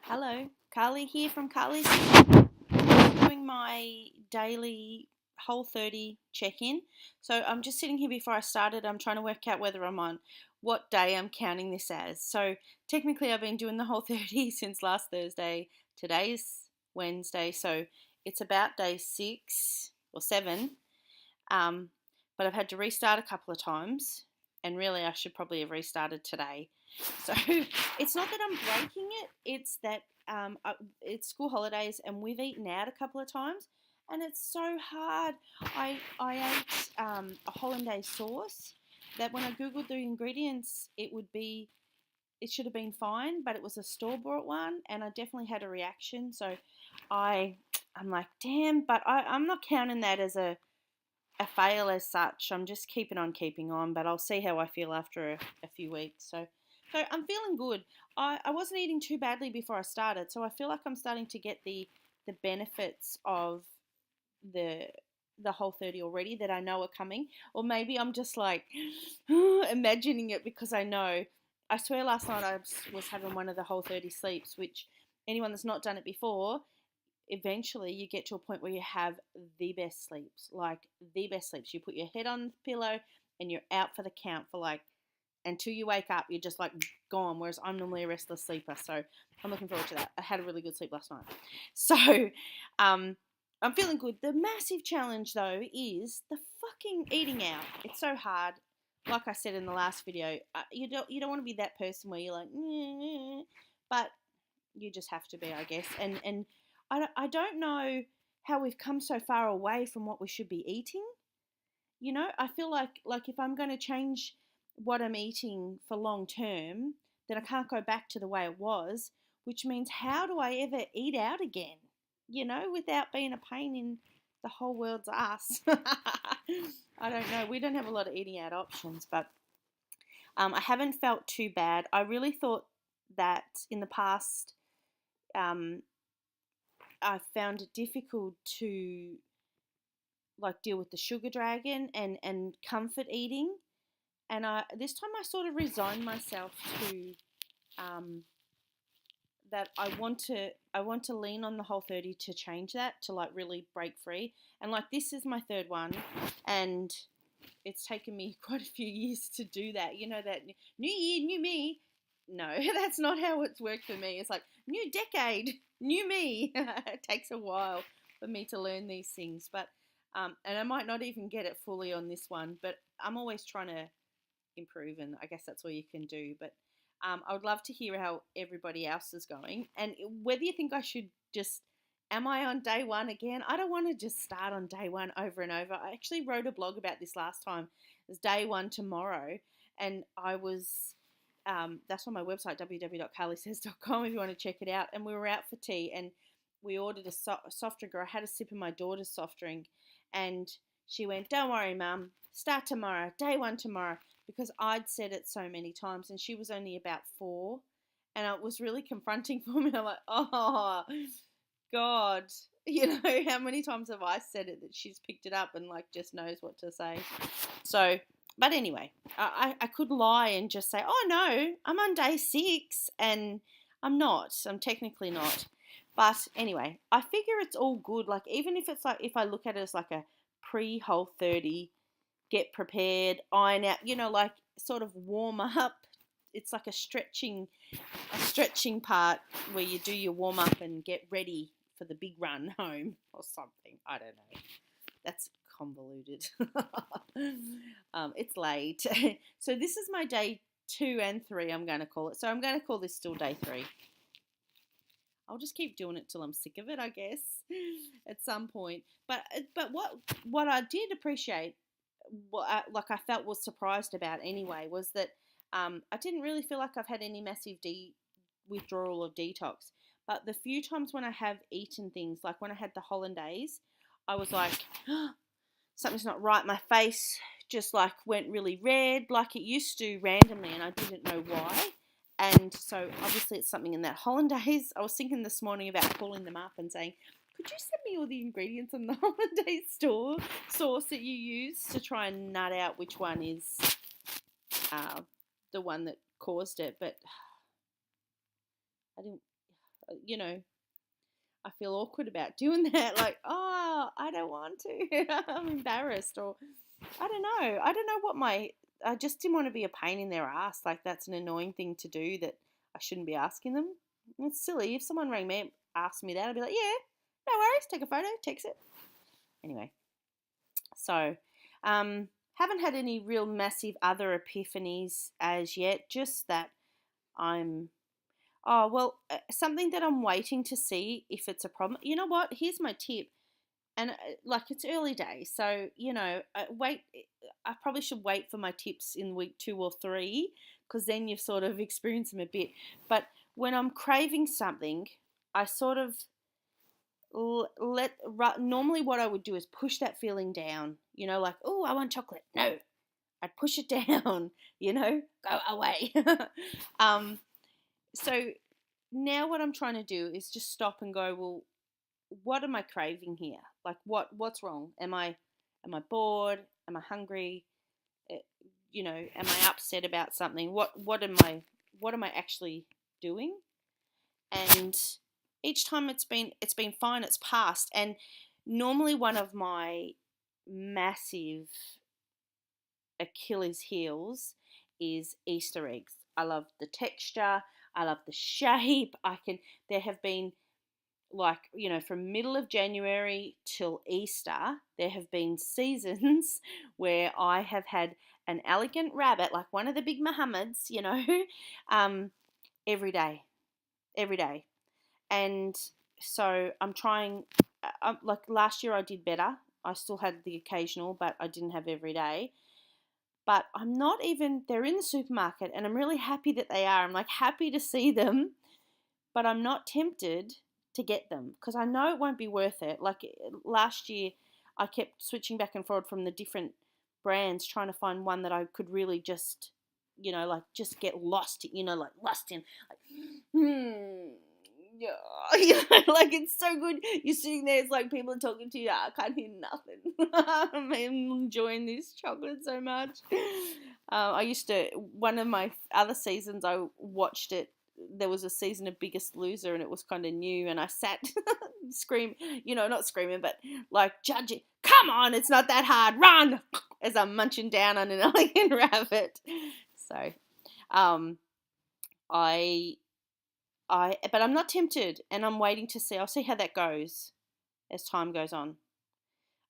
Hello, Carly here from Carly's. Doing my daily Whole30 check-in. So I'm just sitting here before I started. I'm trying to work out whether I'm on what day I'm counting this as. So technically I've been doing the Whole30 since last Thursday. Today's Wednesday, so it's about day 6 or 7. Um, but I've had to restart a couple of times, and really I should probably have restarted today. So it's not that I'm breaking it; it's that it's school holidays, and we've eaten out a couple of times, and it's so hard. I ate a hollandaise sauce that when I googled the ingredients, it should have been fine, but it was a store bought one, and I definitely had a reaction. So I'm like, damn, but I'm not counting that as a fail as such. I'm just keeping on keeping on, but I'll see how I feel after a few weeks. So I'm feeling good. I wasn't eating too badly before I started, so I feel like I'm starting to get the benefits of the the Whole30 already that I know are coming. Or maybe I'm just like imagining it because I know. I swear last night I was having one of the Whole30 sleeps, which anyone that's not done it before, eventually you get to a point where you have the best sleeps, like the best sleeps. You put your head on the pillow and you're out for the count for like until you wake up, you're just like gone. Whereas I'm normally a restless sleeper, so I'm looking forward to that. I had a really good sleep last night, so I'm feeling good. The massive challenge though is the fucking eating out. It's so hard. Like I said in the last video, you don't want to be that person where you're like, but you just have to be, I guess. And I don't know how we've come so far away from what we should be eating. I feel like if I'm going to change what I'm eating for long term, then I can't go back to the way it was, which means how do I ever eat out again? Without being a pain in the whole world's ass. I don't know. We don't have a lot of eating out options, but I haven't felt too bad. I really thought that in the past, um, I found it difficult to like deal with the sugar dragon and comfort eating. And this time I sort of resigned myself to um, that I want to lean on the Whole30 to change that, to like really break free. And like this is my third one, and it's taken me quite a few years to do that. That new year, new me. No, that's not how it's worked for me. It's like new decade, new me. It takes a while for me to learn these things, but and I might not even get it fully on this one, but I'm always trying to improve, and I guess that's all you can do. But I would love to hear how everybody else is going, and whether you think I should just. Am I on day one again? I don't want to just start on day one over and over. I actually wrote a blog about this last time. It's day one tomorrow, and that's on my website, www.carlysays.com, if you want to check it out. And we were out for tea, and we ordered a soft drink, or I had a sip of my daughter's soft drink, and she went, "Don't worry, Mum, start tomorrow, day one tomorrow," because I'd said it so many times, and she was only about 4, and it was really confronting for me. I'm like, oh, God, how many times have I said it that she's picked it up and like just knows what to say. So, but anyway, I could lie and just say, oh no, I'm on day 6, and I'm not. I'm technically not. But anyway, I figure it's all good. Like, even if it's like, if I look at it as like a pre Whole30, get prepared, iron out, like sort of warm up. It's like a stretching part where you do your warm up and get ready for the big run home or something. I don't know. That's convoluted. It's late. So this is my day 2 and 3, I'm going to call it. So I'm going to call this still day 3. I'll just keep doing it till I'm sick of it, I guess, at some point. But what I did appreciate, like I felt was surprised about anyway, was that I didn't really feel like I've had any massive withdrawal of detox. But the few times when I have eaten things, like when I had the hollandaise, I was like, something's not right. My face just like went really red, like it used to randomly, and I didn't know why. And so obviously it's something in that hollandaise. I was thinking this morning about calling them up and saying, could you send me all the ingredients on the hollandaise sauce that you use, to try and nut out which one is the one that caused it. But I didn't. you know, I feel awkward about doing that. Like, oh, I don't want to. I'm embarrassed, or I don't know. I just didn't want to be a pain in their ass. Like, that's an annoying thing to do that I shouldn't be asking them. It's silly. If someone rang me and asked me that, I'd be like, yeah, no worries, take a photo, text it. Anyway, so haven't had any real massive other epiphanies as yet. Just that I'm Oh, well, something that I'm waiting to see if it's a problem. You know what? Here's my tip. And like, it's early days. So, I probably should wait for my tips in week 2 or 3, because then you've sort of experienced them a bit. But when I'm craving something, I sort of normally what I would do is push that feeling down, like, oh, I want chocolate. No, I'd push it down, go away. um, so now what I'm trying to do is just stop and go, well, what am I craving here? Like, what's wrong? Am I bored? Am I hungry? Am I upset about something? What am I actually doing? And each time it's been fine. It's passed. And normally one of my massive Achilles heels is Easter eggs. I love the texture. I love the shape. There have been, like, from middle of January till Easter, there have been seasons where I have had an elegant rabbit, like one of the big Muhammads, every day, every day. And so I'm trying, like last year I did better. I still had the occasional, but I didn't have every day. But they're in the supermarket and I'm really happy that they are. I'm like happy to see them, but I'm not tempted to get them because I know it won't be worth it. Like last year, I kept switching back and forward from the different brands, trying to find one that I could really just, just get lost, lost in, like, yeah, like it's so good. You're sitting there, it's like people are talking to you. I can't hear nothing. I'm enjoying this chocolate so much. One of my other seasons, I watched it. There was a season of Biggest Loser, and it was kind of new. And I sat, not screaming, but like judging. Come on, it's not that hard. Run, as I'm munching down on an elegant rabbit. So, but I'm not tempted, and I'm waiting to see. I'll see how that goes as time goes on.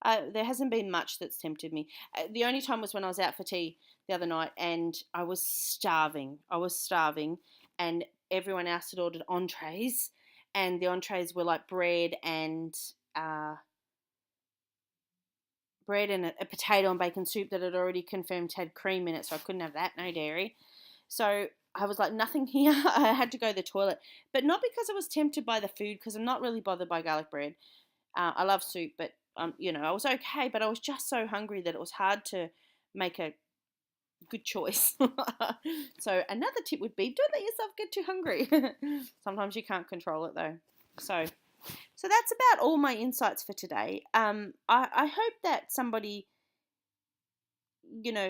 There hasn't been much that's tempted me. The only time was when I was out for tea the other night, and I was starving. And everyone else had ordered entrees, and the entrees were like bread and a potato and bacon soup that had already confirmed had cream in it, so I couldn't have that, no dairy. So I was like, nothing here. I had to go to the toilet, but not because I was tempted by the food, because I'm not really bothered by garlic bread. I love soup, but I was okay, but I was just so hungry that it was hard to make a good choice. So another tip would be, don't let yourself get too hungry. Sometimes you can't control it though. So that's about all my insights for today. I hope that somebody,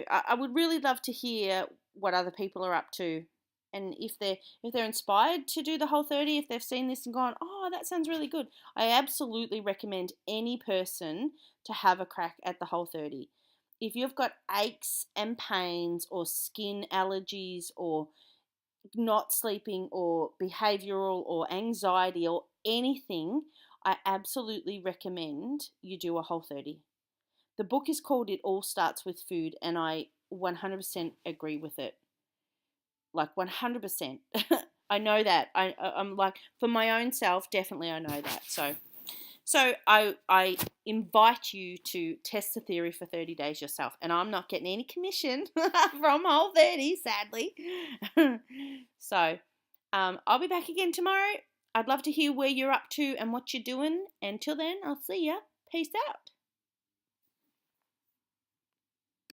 I would really love to hear what other people are up to, and if they're inspired to do the Whole30, if they've seen this and gone, oh, that sounds really good. I absolutely recommend any person to have a crack at the Whole30. If you've got aches and pains or skin allergies or not sleeping or behavioral or anxiety or anything, I absolutely recommend you do a Whole30. The book is called It All Starts With Food, and I 100% agree with it. Like 100%. I know that. I'm like, for my own self, definitely I know that. So I invite you to test the theory for 30 days yourself. And I'm not getting any commission from Whole30, sadly. So I'll be back again tomorrow. I'd love to hear where you're up to and what you're doing. Until then, I'll see ya. Peace out.